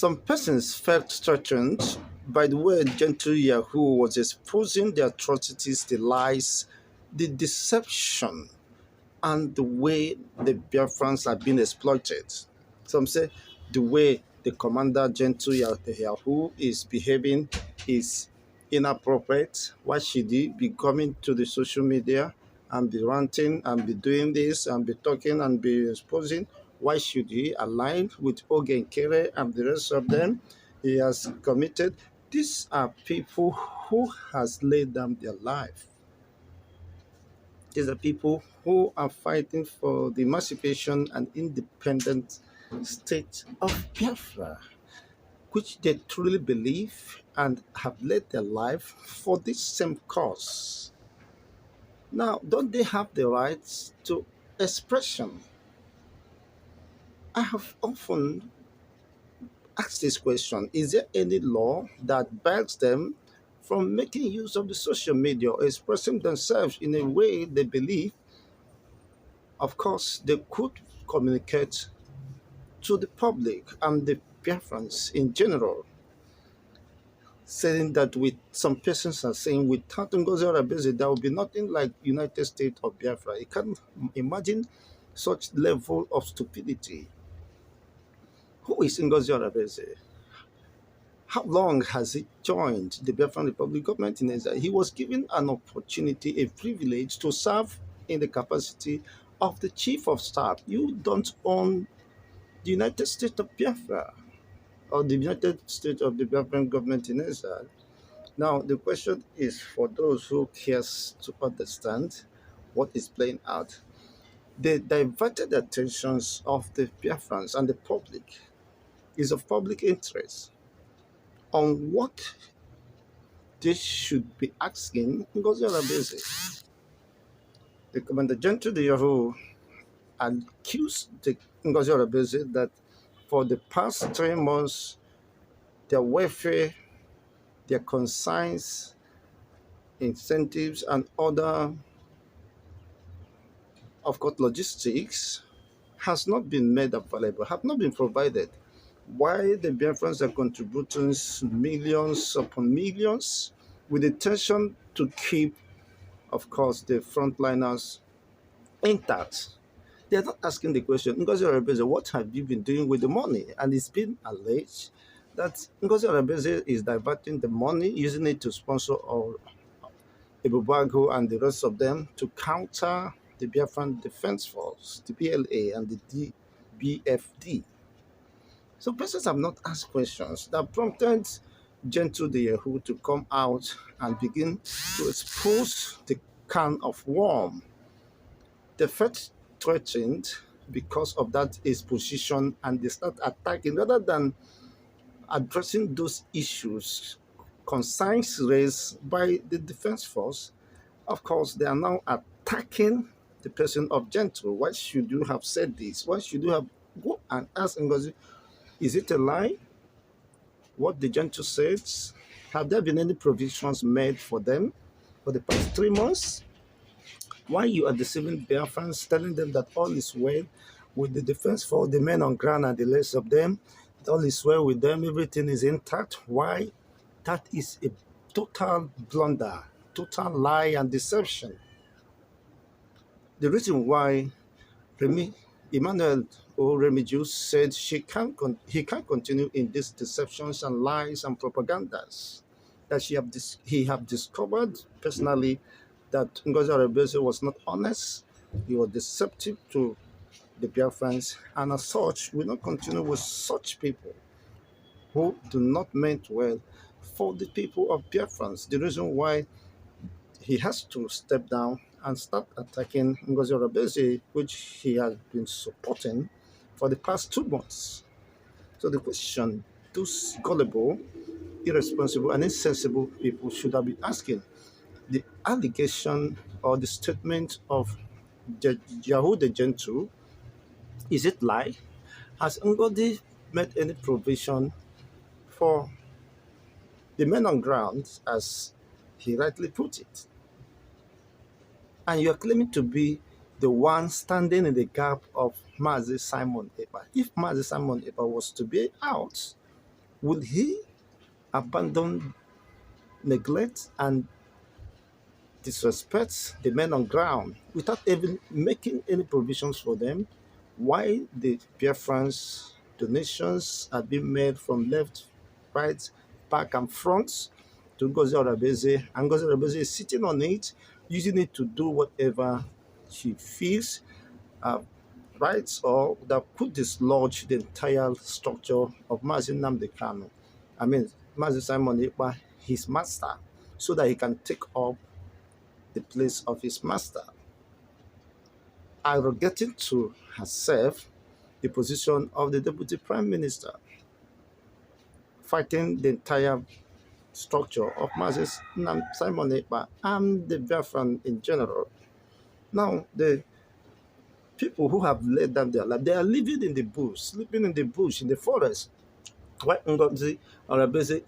Some persons felt threatened by the way Gentle Yahoo was exposing the atrocities, the lies, the deception, and the way the Biafrans are being exploited. Some say the way the commander Gentle Yahoo is behaving is inappropriate. Why should he be coming to the social media and be ranting and be doing this and be talking and be exposing? Why should he align with Ogen Kere and the rest of them? He has committed. These are people who has laid down their life. These are people who are fighting for the emancipation and independent state of Biafra, which they truly believe and have led their life for this same cause. Now, don't they have the rights to expression? I have often asked this question. Is there any law that bans them from making use of the social media or expressing themselves in a way they believe? Of course, they could communicate to the public and the Biafrans in general, saying that with some persons are saying without Ngozi Orabueze, there will be nothing like United States of Biafra. You can't imagine such level of stupidity. Who is Ngozi Orabueze? How long has he joined the Biafran Republic government in Israel? He was given an opportunity, a privilege to serve in the capacity of the chief of staff. You don't own the United States of Biafra or the United States of the Biafran government in Israel. Now, the question is for those who cares to understand what is playing out. They diverted the attentions of the Biafrans and the public is of public interest on what they should be asking Ngozi Orabueze. The Commander General de Yahoo accused the Ngozi Orabueze that for the past 3 months, their welfare, their consigns, incentives, and other, of course, logistics has not been made available, have not been provided. Why the Biafrans are contributing millions upon millions with the intention to keep, of course, the frontliners intact. They're not asking the question, Ngozi Orabueze, what have you been doing with the money? And it's been alleged that Ngozi Orabueze is diverting the money, using it to sponsor Ebubago and the rest of them to counter the Biafran Defense Force, the PLA and the BFD. So persons have not asked questions that prompted Gentle the Yahoo to come out and begin to expose the can of worm. They felt threatened because of that his position and they start attacking rather than addressing those issues, concerns raised by the defense force. Of course, they are now attacking the person of Gentle. Why should you have said this? Why should you have go and ask Ngozi, is it a lie? What the Gentle says? Have there been any provisions made for them for the past 3 months? Why you are deceiving Biafrans, telling them that all is well with the defense force, the men on ground and the rest of them, all is well with them, everything is intact. Why? That is a total blunder, total lie and deception. The reason why Emmanuel or Remigius said he can't continue in these deceptions and lies and propagandas that he have discovered personally that Ngozi Orabueze was not honest, he was deceptive to the Biafrans, and as such, will not continue with such people who do not mean well for the people of Biafrans. The reason why he has to step down and start attacking Ngozi Orabueze, which he has been supporting for the past 2 months. So the question those gullible, irresponsible, and insensible people should have been asking, the allegation or the statement of Yahoo the Gentle, is it lie? Has Ngozi made any provision for the men on ground, as he rightly put it? And you are claiming to be the one standing in the gap of Mazi Simon Ekpa. If Mazi Simon Ekpa was to be out, Will he abandon, neglect, and disrespect the men on ground without even making any provisions for them? Why the Biafrans donations are being made from left, right, back, and front to Ngozi Orabueze, and Ngozi Orabueze is sitting on it, using it to do whatever she feels uh, right, or that could dislodge the entire structure of Mazi Nnamdi Kanu. I mean, Mazi Simon Ekpa, his master, so that he can take up the place of his master, arrogating to herself the position of the deputy prime minister, fighting the entire structure of Moses Simon Ekpa and the Biafran in general. Now, the people who have laid down their life, they are living in the bush, sleeping in the bush, in the forest. Why Ngozi Orabueze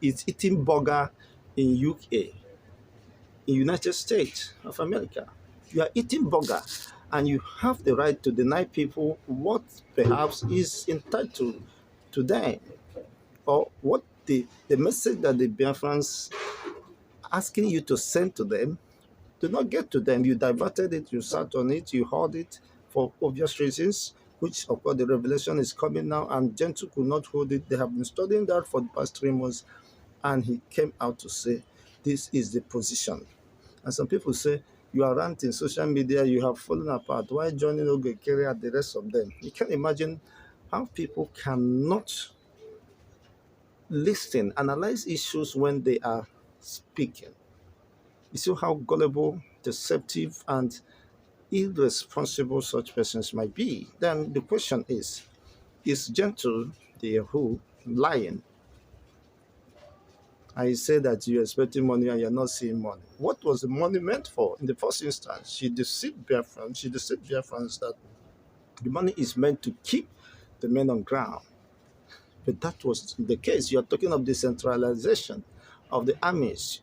is eating burger in UK, in United States of America. You are eating burger and you have the right to deny people what perhaps is entitled to them, or what the message that the Biafrans asking you to send to them do not get to them. You diverted it, you sat on it, you heard it for obvious reasons, which of course the revelation is coming now, and Gentle could not hold it. They have been studying that for the past 3 months, and he came out to say, this is the position. And some people say, you are ranting social media, you have fallen apart. Why joining Ogekere and the rest of them? You can imagine how people cannot listen, analyze issues when they are speaking. You see how gullible, deceptive, and irresponsible such persons might be. Then the question is Gentle the who lying? I say that you're expecting money and you're not seeing money. What was the money meant for? In the first instance, she deceived Biafrans that the money is meant to keep the men on ground. But that was the case. You're talking of decentralization of the armies.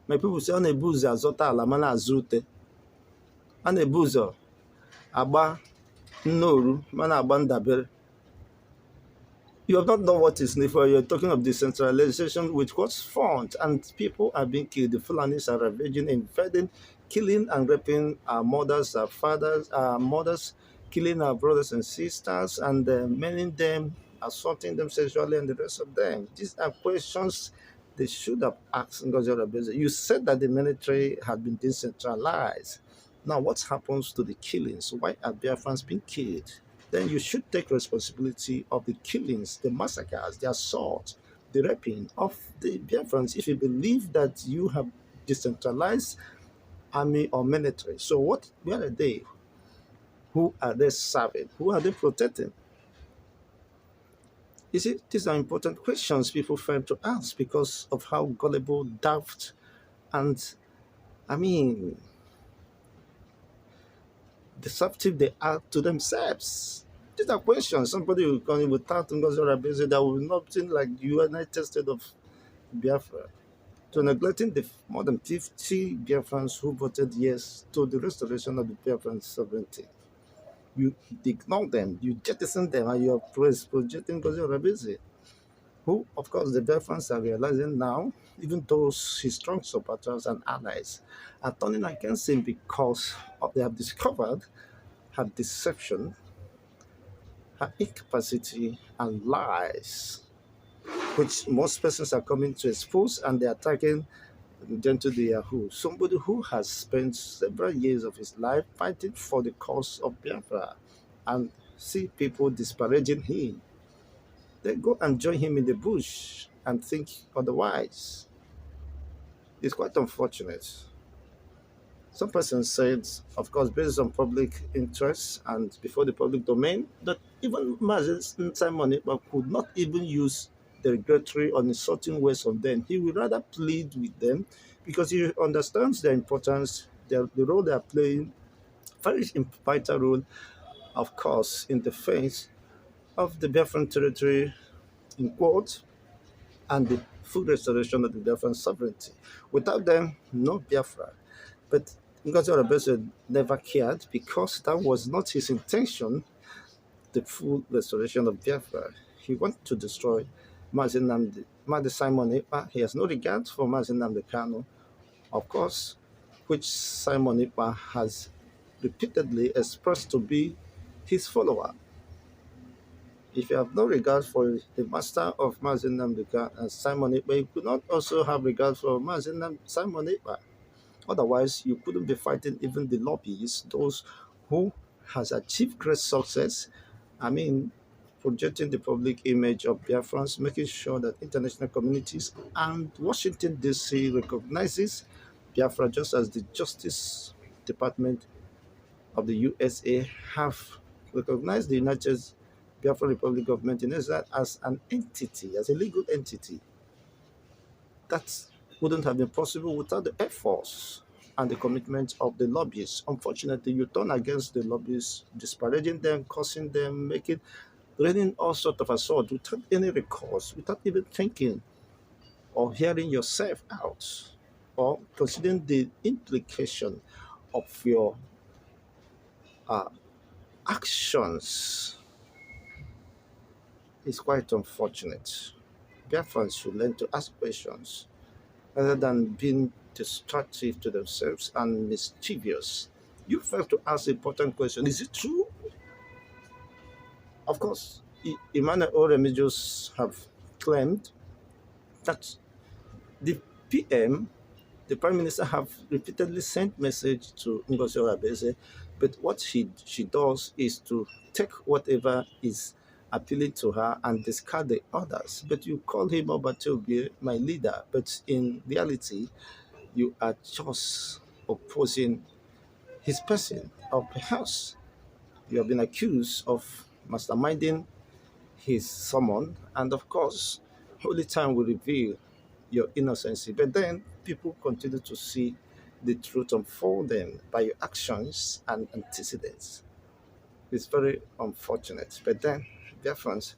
My people say, on a boozer, Zota Alamana Azute, on a boozer, Aba Noru, Mana Abandabere. You have not done what is needed. You're talking of decentralization with what's front, and people are being killed. The Fulanis are ravaging, invading, killing and raping our mothers, our fathers, our mothers, killing our brothers and sisters, and many of them assaulting them sexually, and the rest of them. These are questions they should have asked Ngozi Orabueze. You said that the military had been decentralized. Now, what happens to the killings? Why are Biafrans being killed? Then you should take responsibility of the killings, the massacres, the assault, the raping of the Biafrans if you believe that you have decentralized army or military. So where are they? Who are they serving? Who are they protecting? You see, these are important questions people fail to ask because of how gullible, daft, and I mean, deceptive they are to themselves. These are questions somebody will come in without Ngozi Orabueze that will not seem like the United States of Biafra. To neglecting the more than 50 Biafrans who voted yes to the restoration of the Biafran sovereignty. You ignore them, you jettison them, and you are projecting Ngozi Orabueze, who, of course, the Biafrans are realizing now, even those his strong supporters and allies are turning against him because they have discovered her deception, her incapacity, and lies, which most persons are coming to expose, and they are attacking Gentle the Yahoo, somebody who has spent several years of his life fighting for the cause of Biafra, and see people disparaging him. They go and join him in the bush and think otherwise. It's quite unfortunate. Some persons said, of course, based on public interest and before the public domain, that even Moses Simon Ekpa could not even use derogatory or insulting words on them. He would rather plead with them because he understands their importance, the role they are playing, very vital role, of course, in defense of the Biafran territory, in quote, and the full restoration of the Biafran sovereignty. Without them, no Biafra. But Ngozi Orabueze never cared because that was not his intention. the full restoration of Biafra. He wants to destroy Mazi Simon Ekpa. He has no regard for Mazi Nnamdi Kanu, of course, which Simon Ekpa has repeatedly expressed to be his follower. If you have no regard for the master of Mazi Nnamdi Kanu and Simon Ekpa, you could not also have regard for Simon Ekpa. Otherwise, you couldn't be fighting even the lobbyists, those who has achieved great success. I mean, projecting the public image of Biafrans, making sure that international communities and Washington, D.C. recognizes Biafra just as the Justice Department of the USA have recognized the United Biafra Republic government in Israel as an entity, as a legal entity. That wouldn't have been possible without the efforts and the commitment of the lobbyists. Unfortunately, you turn against the lobbyists, disparaging them, cursing them, raining all sorts of assault without any recourse, without even thinking or hearing yourself out or considering the implication of your uh, actions is quite unfortunate. Biafrans should learn to ask questions rather than being destructive to themselves and mischievous. You have to ask the important question: is it true? Of course, Emmanuel Oremijos have claimed that the PM, the Prime Minister, have repeatedly sent message to Ngozi Orabueze, but what she does is to take whatever is appealing to her and discard the others. But you call him Obatobie, my leader, but in reality, you are just opposing his person, or perhaps you have been accused of masterminding his summon, and of course, only time will reveal your innocency. But then people continue to see the truth unfolding by your actions and antecedents. It's very unfortunate. But then Biafrans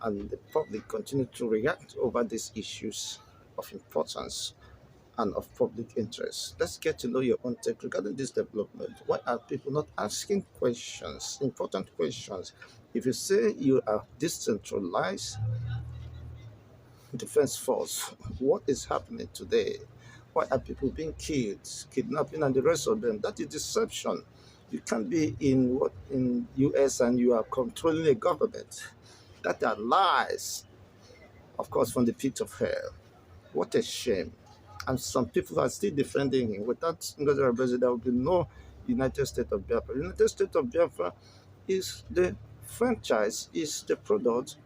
and the public continue to react over these issues of importance and of public interest. Let's get to know your own take regarding this development. Why are people not asking questions, important questions? If you say you are decentralized defense force, what is happening today? Why are people being killed, kidnapping, and the rest of them? That is deception. You can't be in US and you are controlling a government. That are lies, of course, from the pit of hell. What a shame. And some people are still defending him. Without Ngozi President, there will be no United States of Biafra. United States of Biafra is the franchise, is the product,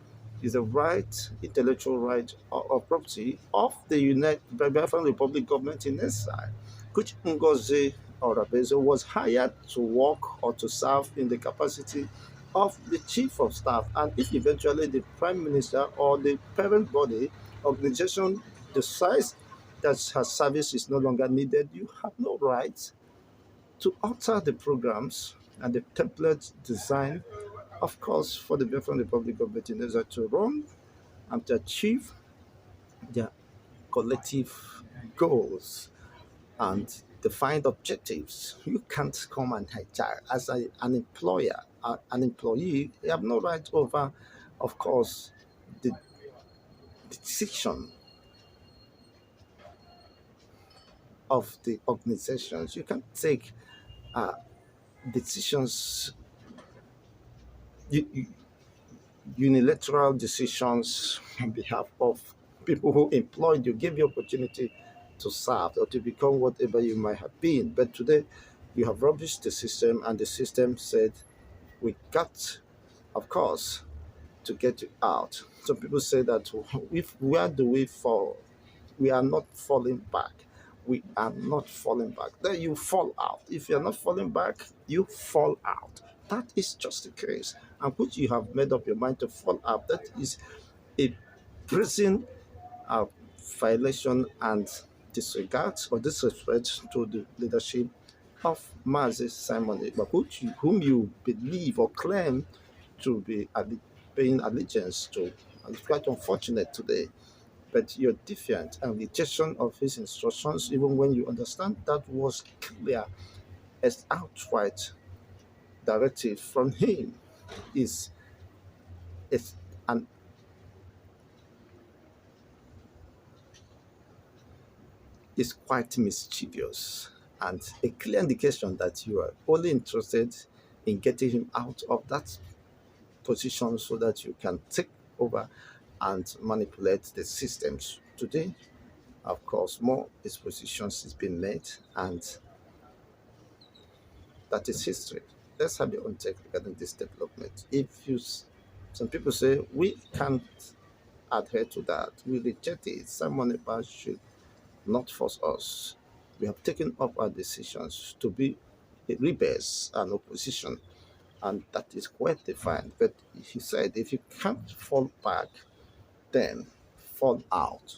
is the right, intellectual right of property of the United Biafran Republic government in exile, which Ngozi Orabueze was hired to work or to serve in the capacity of the chief of staff. And if eventually the prime minister or the parent body organization decides that her service is no longer needed, you have no right to alter the programs and the template design, of course, for the Biafran Republic government in order to run and to achieve their collective goals and defined objectives. You can't come and hijack as an employer, an employee. You have no right over, of course, the decision of the organizations. You can't take uh, decisions, u- unilateral decisions on behalf of people who employed you, gave you opportunity to serve or to become whatever you might have been. But today, you have rubbished the system, and the system said, we got, of course, to get you out. Some people say that if where do we fall? We are not falling back. We are not falling back. Then you fall out. If you are not falling back, you fall out. That is just the case. And which you have made up your mind to fall out. That is a prison uh, violation and disregard or disrespect to the leadership of Mazi Simon Ekpa, whom you believe or claim to be paying allegiance to. And it's quite unfortunate today. But your defiant and rejection of his instructions, even when you understand that was clear as outright directive from him, is It's and it's quite mischievous and a clear indication that you are only interested in getting him out of that position so that you can take over and manipulate the systems. Today, of course, more dispositions is being made, and that is history. Let's have your own take regarding this development. Some people say we can't adhere to that, we reject it. Someone about should not force us. We have taken up our decisions to be rebels and opposition, and that is quite defined. But he said, if you can't fall back, then fall out.